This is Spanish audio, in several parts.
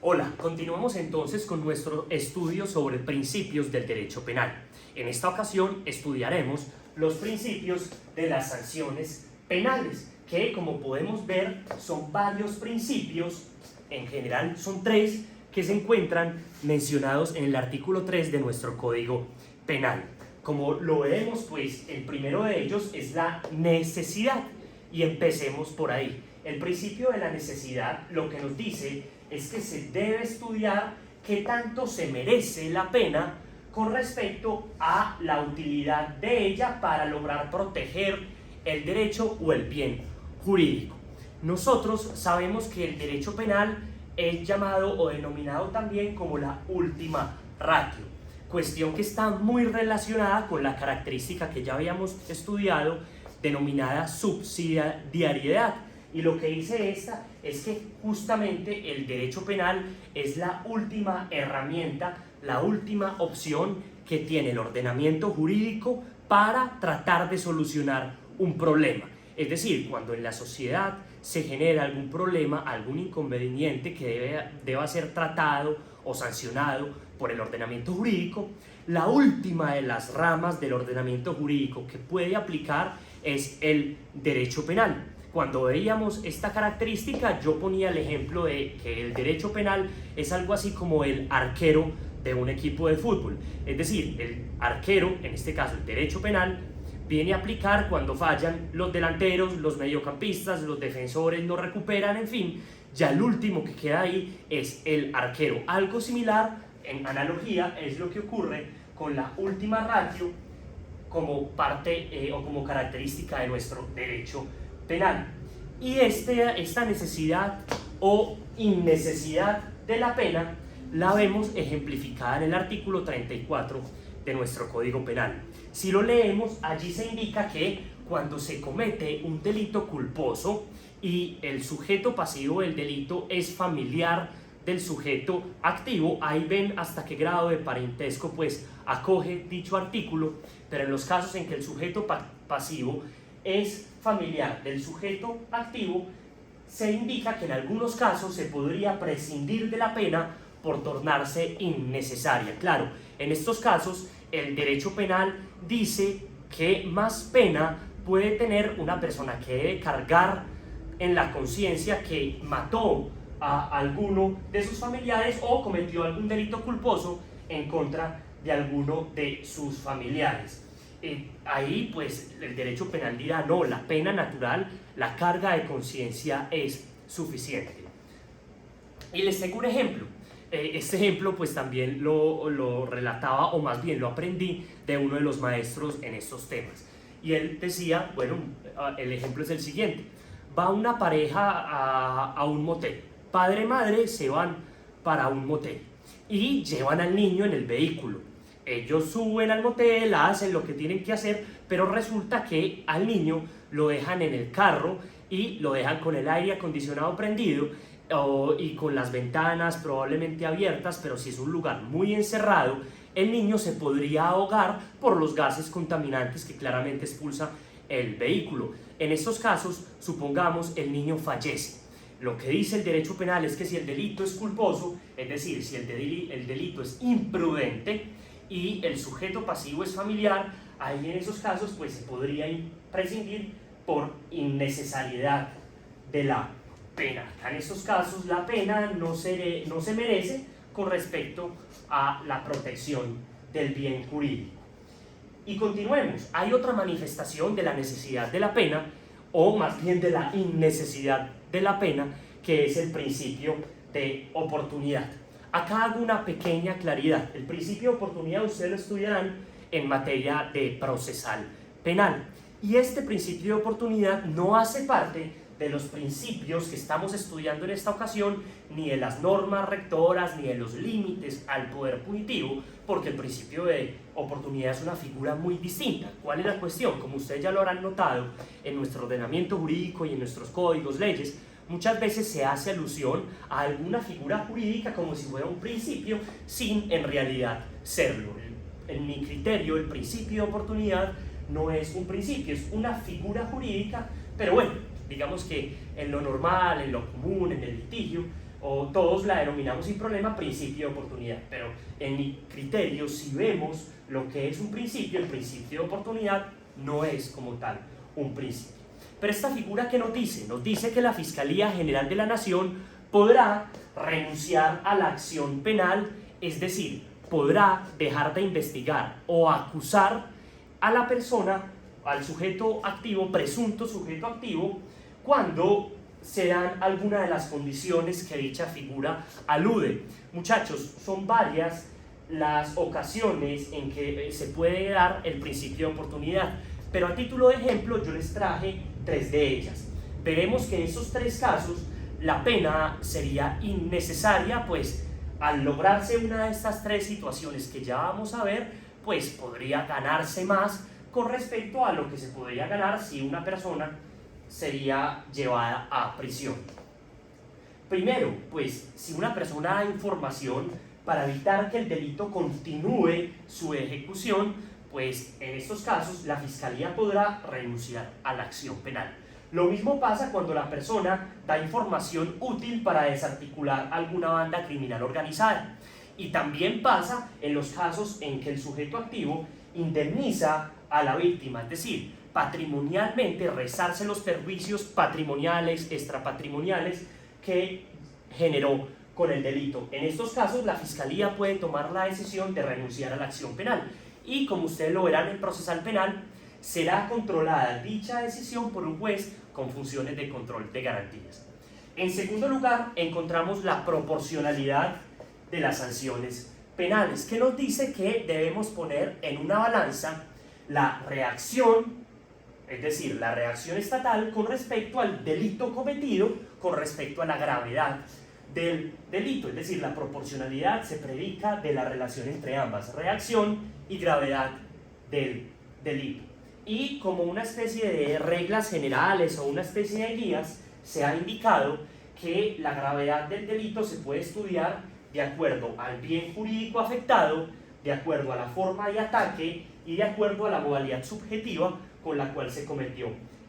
Hola, continuamos entonces con nuestro estudio sobre principios del derecho penal. En esta ocasión estudiaremos los principios de las sanciones penales, que como podemos ver son varios principios, en general son tres, que se encuentran mencionados en el artículo 3 de nuestro Código Penal. Como lo vemos, pues el primero de ellos es la necesidad, y empecemos por ahí. El principio de la necesidad lo que nos dice es que se debe estudiar qué tanto se merece la pena con respecto a la utilidad de ella para lograr proteger el derecho o el bien jurídico. Nosotros sabemos que el derecho penal es llamado o denominado también como la última ratio, cuestión que está muy relacionada con la característica que ya habíamos estudiado denominada subsidiariedad. Y lo que dice esta es que justamente el derecho penal es la última herramienta, la última opción que tiene el ordenamiento jurídico para tratar de solucionar un problema. Es decir, cuando en la sociedad se genera algún problema, algún inconveniente que deba ser tratado o sancionado por el ordenamiento jurídico, la última de las ramas del ordenamiento jurídico que puede aplicar es el derecho penal. Cuando veíamos esta característica, yo ponía el ejemplo de que el derecho penal es algo así como el arquero de un equipo de fútbol. Es decir, el arquero, en este caso el derecho penal, viene a aplicar cuando fallan los delanteros, los mediocampistas, los defensores no recuperan, en fin, ya el último que queda ahí es el arquero. Algo similar, en analogía, es lo que ocurre con la última ratio como parte o como característica de nuestro derecho penal. Y esta necesidad o innecesidad de la pena la vemos ejemplificada en el artículo 34 de nuestro Código Penal. Si lo leemos, allí se indica que cuando se comete un delito culposo y el sujeto pasivo del delito es familiar del sujeto activo, ahí ven hasta qué grado de parentesco pues acoge dicho artículo, pero en los casos en que el sujeto pasivo es familiar del sujeto activo, se indica que en algunos casos se podría prescindir de la pena por tornarse innecesaria. Claro, en estos casos el derecho penal dice que más pena puede tener una persona que debe cargar en la conciencia que mató a alguno de sus familiares o cometió algún delito culposo en contra de alguno de sus familiares. Ahí pues el derecho penal dirá no, la pena natural, la carga de conciencia es suficiente. Y les tengo un ejemplo. Este ejemplo pues también lo relataba, o más bien lo aprendí de uno de los maestros en estos temas. Y él decía, bueno, el ejemplo es el siguiente. Va una pareja a un motel. Padre y madre se van para un motel y llevan al niño en el vehículo. Ellos suben al motel, hacen lo que tienen que hacer, pero resulta que al niño lo dejan en el carro y lo dejan con el aire acondicionado prendido y con las ventanas probablemente abiertas, pero si es un lugar muy encerrado, el niño se podría ahogar por los gases contaminantes que claramente expulsa el vehículo. En estos casos, supongamos el niño fallece. Lo que dice el derecho penal es que si el delito es culposo, es decir, si el delito es imprudente y el sujeto pasivo es familiar, ahí en esos casos pues se podría prescindir por innecesariedad de la pena. En estos casos la pena no se merece con respecto a la protección del bien jurídico. Y continuemos, hay otra manifestación de la necesidad de la pena, o más bien de la innecesidad de la pena, que es el principio de oportunidad. Acá hago una pequeña claridad. El principio de oportunidad ustedes lo estudiarán en materia de procesal penal. Y este principio de oportunidad no hace parte de los principios que estamos estudiando en esta ocasión, ni de las normas rectoras, ni de los límites al poder punitivo, porque el principio de oportunidad es una figura muy distinta. ¿Cuál es la cuestión? Como ustedes ya lo habrán notado, en nuestro ordenamiento jurídico y en nuestros códigos, leyes, muchas veces se hace alusión a alguna figura jurídica como si fuera un principio, sin en realidad serlo. En mi criterio, el principio de oportunidad no es un principio, es una figura jurídica, pero bueno, digamos que en lo normal, en lo común, en el litigio, o todos la denominamos sin problema principio de oportunidad, pero en mi criterio, si vemos lo que es un principio, el principio de oportunidad no es como tal un principio. Pero esta figura, ¿qué nos dice? Nos dice que la Fiscalía General de la Nación podrá renunciar a la acción penal, es decir, podrá dejar de investigar o acusar a la persona, al sujeto activo, presunto sujeto activo, cuando se dan alguna de las condiciones que dicha figura alude. Muchachos, son varias las ocasiones en que se puede dar el principio de oportunidad, pero a título de ejemplo yo les traje 3 de ellas. Veremos que en esos 3 casos la pena sería innecesaria, pues al lograrse una de estas 3 situaciones que ya vamos a ver, pues podría ganarse más con respecto a lo que se podría ganar si una persona sería llevada a prisión. Primero, pues si una persona da información para evitar que el delito continúe su ejecución, pues en estos casos la Fiscalía podrá renunciar a la acción penal. Lo mismo pasa cuando la persona da información útil para desarticular alguna banda criminal organizada. Y también pasa en los casos en que el sujeto activo indemniza a la víctima, es decir, patrimonialmente resarce los perjuicios patrimoniales, extrapatrimoniales que generó con el delito. En estos casos la Fiscalía puede tomar la decisión de renunciar a la acción penal y, como ustedes lo verán en procesal penal, será controlada dicha decisión por un juez con funciones de control de garantías. En segundo lugar, encontramos la proporcionalidad de las sanciones penales, que nos dice que debemos poner en una balanza la reacción, es decir, la reacción estatal con respecto al delito cometido, con respecto a la gravedad del delito, es decir, la proporcionalidad se predica de la relación entre ambas, reacción y gravedad del delito. Y como una especie de reglas generales o una especie de guías, se ha indicado que la gravedad del delito se puede estudiar de acuerdo al bien jurídico afectado, de acuerdo a la forma de ataque y de acuerdo a la modalidad subjetiva con la cual se cometió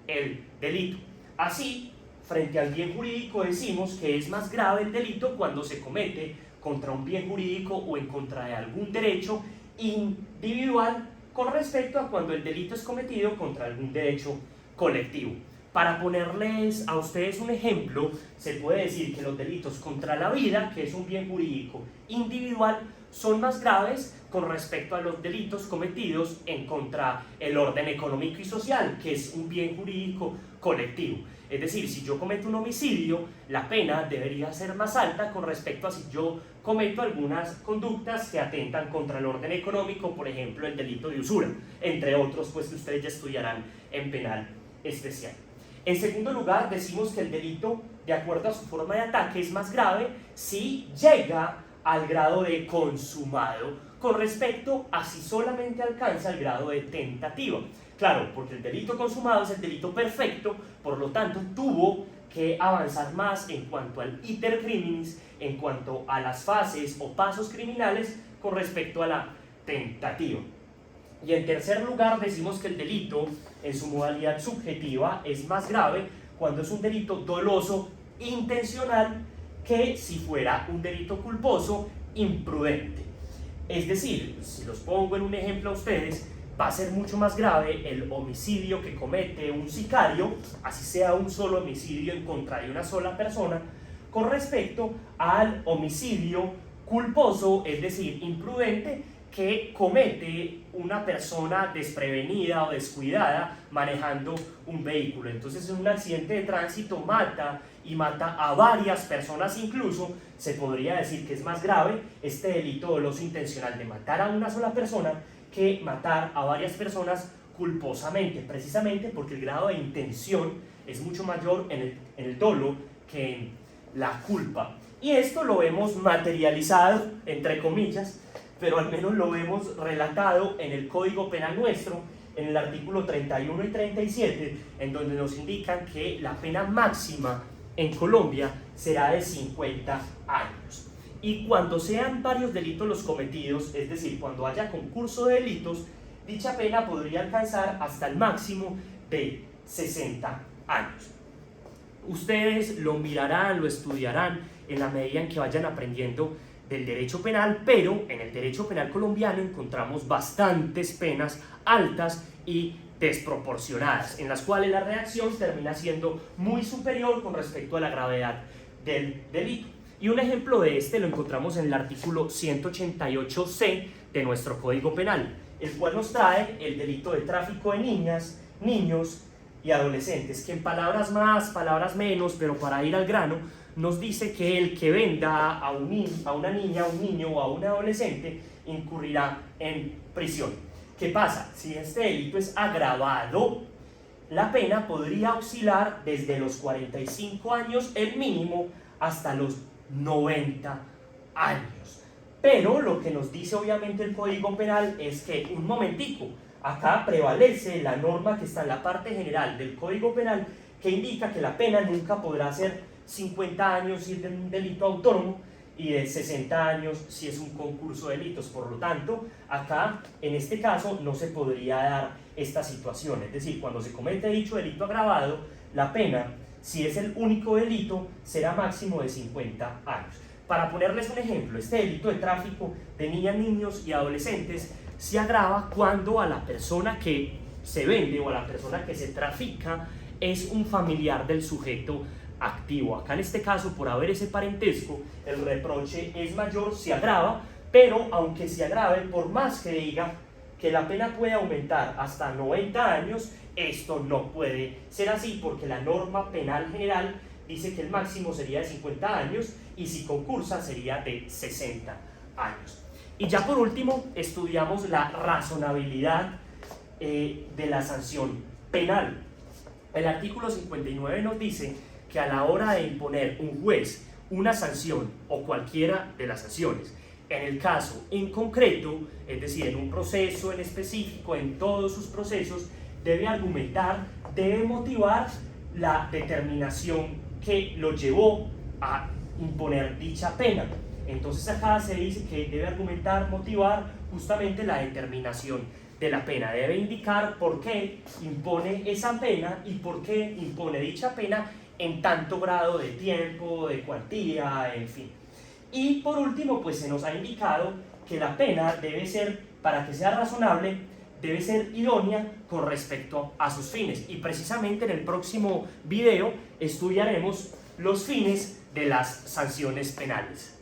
el delito. Así, frente al bien jurídico decimos que es más grave el delito cuando se comete contra un bien jurídico o en contra de algún derecho individual con respecto a cuando el delito es cometido contra algún derecho colectivo. Para ponerles a ustedes un ejemplo, se puede decir que los delitos contra la vida, que es un bien jurídico individual, son más graves con respecto a los delitos cometidos en contra el orden económico y social, que es un bien jurídico colectivo. Es decir, si yo cometo un homicidio, la pena debería ser más alta con respecto a si yo cometo algunas conductas que atentan contra el orden económico, por ejemplo, el delito de usura, entre otros, pues que ustedes ya estudiarán en penal especial. En segundo lugar, decimos que el delito, de acuerdo a su forma de ataque, es más grave si llega al grado de consumado con respecto a si solamente alcanza el grado de tentativa. Claro, porque el delito consumado es el delito perfecto, por lo tanto tuvo que avanzar más en cuanto al iter criminis, en cuanto a las fases o pasos criminales con respecto a la tentativa. Y en tercer lugar decimos que el delito en su modalidad subjetiva es más grave cuando es un delito doloso intencional que si fuera un delito culposo imprudente. Es decir, si los pongo en un ejemplo a ustedes, va a ser mucho más grave el homicidio que comete un sicario, así sea un solo homicidio en contra de una sola persona, con respecto al homicidio culposo, es decir, imprudente, que comete una persona desprevenida o descuidada manejando un vehículo. Entonces, en un accidente de tránsito mata a varias personas, incluso se podría decir que es más grave este delito doloso intencional de matar a una sola persona que matar a varias personas culposamente, precisamente porque el grado de intención es mucho mayor en el dolo que en la culpa. Y esto lo vemos materializado, entre comillas, pero al menos lo vemos relatado en el Código Penal nuestro, en el artículo 31 y 37, en donde nos indican que la pena máxima en Colombia será de 50 años. Y cuando sean varios delitos los cometidos, es decir, cuando haya concurso de delitos, dicha pena podría alcanzar hasta el máximo de 60 años. Ustedes lo mirarán, lo estudiarán en la medida en que vayan aprendiendo del derecho penal, pero en el derecho penal colombiano encontramos bastantes penas altas y desproporcionadas, en las cuales la reacción termina siendo muy superior con respecto a la gravedad del delito. Y un ejemplo de este lo encontramos en el artículo 188C de nuestro Código Penal, el cual nos trae el delito de tráfico de niñas, niños y adolescentes, que en palabras más, palabras menos, pero para ir al grano, nos dice que el que venda a una niña, a un niño o a un adolescente incurrirá en prisión. ¿Qué pasa? Si este delito es agravado, la pena podría oscilar desde los 45 años, el mínimo, hasta los 90 años. Pero lo que nos dice obviamente el Código Penal es que, un momentico, acá prevalece la norma que está en la parte general del Código Penal, que indica que la pena nunca podrá ser 50 años si es un delito autónomo y de 60 años si es un concurso de delitos. Por lo tanto, acá, en este caso, no se podría dar esta situación. Es decir, cuando se comete dicho delito agravado, la pena, si es el único delito, será máximo de 50 años. Para ponerles un ejemplo, este delito de tráfico de niñas, niños y adolescentes se agrava cuando a la persona que se vende o a la persona que se trafica es un familiar del sujeto activo. Acá en este caso, por haber ese parentesco, el reproche es mayor, se agrava, pero aunque se agrave, por más que diga que la pena puede aumentar hasta 90 años, esto no puede ser así, porque la norma penal general dice que el máximo sería de 50 años y si concursa sería de 60 años. Y ya por último, estudiamos la razonabilidad de la sanción penal. El artículo 59 nos dice que a la hora de imponer un juez una sanción o cualquiera de las sanciones, en el caso en concreto, es decir, en un proceso en específico, en todos sus procesos, debe argumentar, debe motivar la determinación que lo llevó a imponer dicha pena. Entonces acá se dice que debe argumentar, motivar justamente la determinación de la pena, debe indicar por qué impone esa pena y por qué impone dicha pena en tanto grado de tiempo, de cuantía, en fin. Y por último, pues se nos ha indicado que la pena debe ser, para que sea razonable, debe ser idónea con respecto a sus fines. Y precisamente en el próximo video estudiaremos los fines de las sanciones penales.